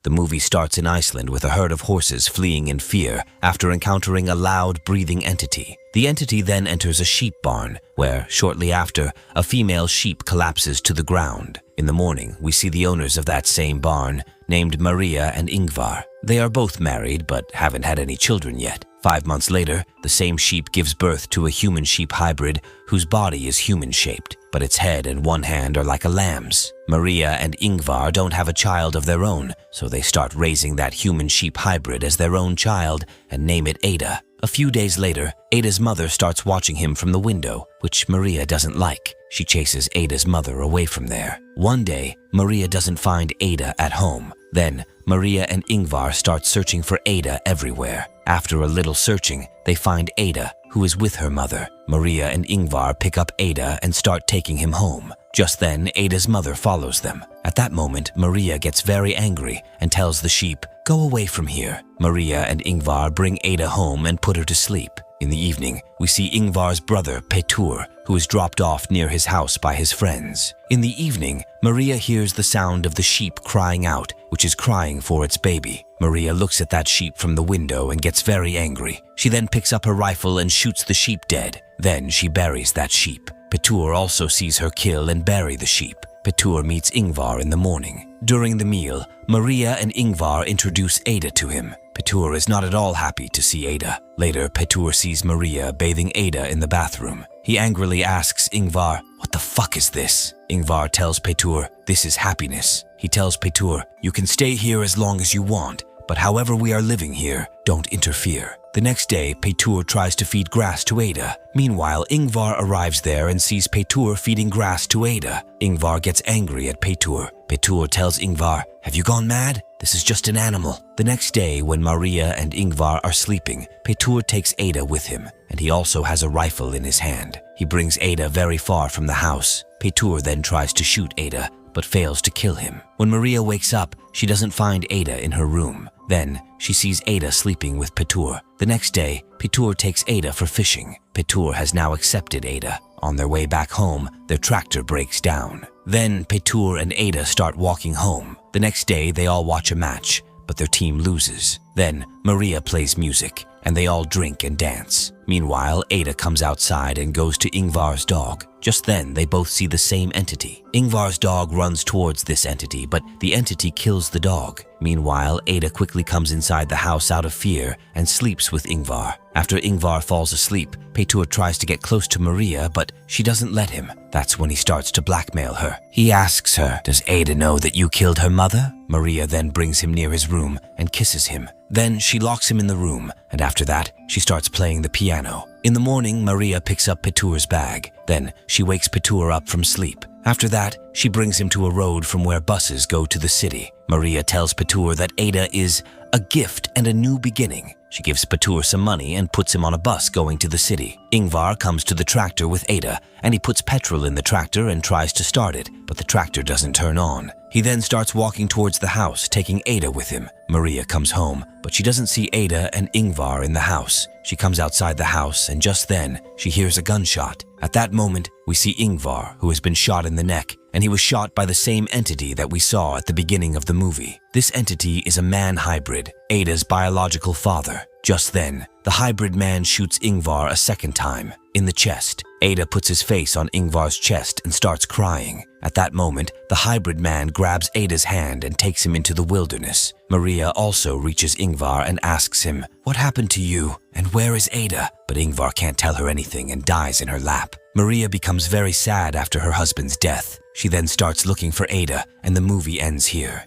The movie starts in Iceland with a herd of horses fleeing in fear after encountering a loud, breathing entity. The entity then enters a sheep barn, where, shortly after, a female sheep collapses to the ground. In the morning, we see the owners of that same barn, named Maria and Ingvar. They are both married, but haven't had any children yet. 5 months later, the same sheep gives birth to a human-sheep hybrid whose body is human-shaped, but its head and one hand are like a lamb's. Maria and Ingvar don't have a child of their own, so they start raising that human-sheep hybrid as their own child and name it Ada. A few days later, Ada's mother starts watching him from the window, which Maria doesn't like. She chases Ada's mother away from there. One day, Maria doesn't find Ada at home. Then, Maria and Ingvar start searching for Ada everywhere. After a little searching, they find Ada, who is with her mother. Maria and Ingvar pick up Ada and start taking him home. Just then, Ada's mother follows them. At that moment, Maria gets very angry and tells the sheep, "Go away from here." Maria and Ingvar bring Ada home and put her to sleep. In the evening, we see Ingvar's brother, Petur, who is dropped off near his house by his friends. In the evening, Maria hears the sound of the sheep crying out, which is crying for its baby. Maria looks at that sheep from the window and gets very angry. She then picks up her rifle and shoots the sheep dead. Then she buries that sheep. Petur also sees her kill and bury the sheep. Petur meets Ingvar in the morning. During the meal, Maria and Ingvar introduce Ada to him. Petur is not at all happy to see Ada. Later, Petur sees Maria bathing Ada in the bathroom. He angrily asks Ingvar, "What the fuck is this?" Ingvar tells Petur, "This is happiness." He tells Petur, "You can stay here as long as you want, but however we are living here, don't interfere." The next day, Petur tries to feed grass to Ada. Meanwhile, Ingvar arrives there and sees Petur feeding grass to Ada. Ingvar gets angry at Petur. Petur tells Ingvar, "Have you gone mad? This is just an animal." The next day, when Maria and Ingvar are sleeping, Petur takes Ada with him, and he also has a rifle in his hand. He brings Ada very far from the house. Petur then tries to shoot Ada, but fails to kill him. When Maria wakes up, she doesn't find Ada in her room. Then, she sees Ada sleeping with Petur. The next day, Petur takes Ada for fishing. Petur has now accepted Ada. On their way back home, their tractor breaks down. Then, Petur and Ada start walking home. The next day, they all watch a match, but their team loses. Then, Maria plays music, and they all drink and dance. Meanwhile, Ada comes outside and goes to Ingvar's dog. Just then, they both see the same entity. Ingvar's dog runs towards this entity, but the entity kills the dog. Meanwhile, Ada quickly comes inside the house out of fear and sleeps with Ingvar. After Ingvar falls asleep, Petur tries to get close to Maria, but she doesn't let him. That's when he starts to blackmail her. He asks her, "Does Ada know that you killed her mother?" Maria then brings him near his room and kisses him. Then she locks him in the room, and after that, she starts playing the piano. In the morning, Maria picks up Petur's bag. Then she wakes Petur up from sleep. After that, she brings him to a road from where buses go to the city. Maria tells Petur that Ada is a gift and a new beginning. She gives Petur some money and puts him on a bus going to the city. Ingvar comes to the tractor with Ada, and he puts petrol in the tractor and tries to start it, but the tractor doesn't turn on. He then starts walking towards the house, taking Ada with him. Maria comes home, but she doesn't see Ada and Ingvar in the house. She comes outside the house, and just then, she hears a gunshot. At that moment, we see Ingvar, who has been shot in the neck, and he was shot by the same entity that we saw at the beginning of the movie. This entity is a man hybrid, Ada's biological father. Just then, the hybrid man shoots Ingvar a second time, in the chest. Ada puts his face on Ingvar's chest and starts crying. At that moment, the hybrid man grabs Ada's hand and takes him into the wilderness. Maria also reaches Ingvar and asks him, "What happened to you? And where is Ada?" But Ingvar can't tell her anything and dies in her lap. Maria becomes very sad after her husband's death. She then starts looking for Ada, and the movie ends here.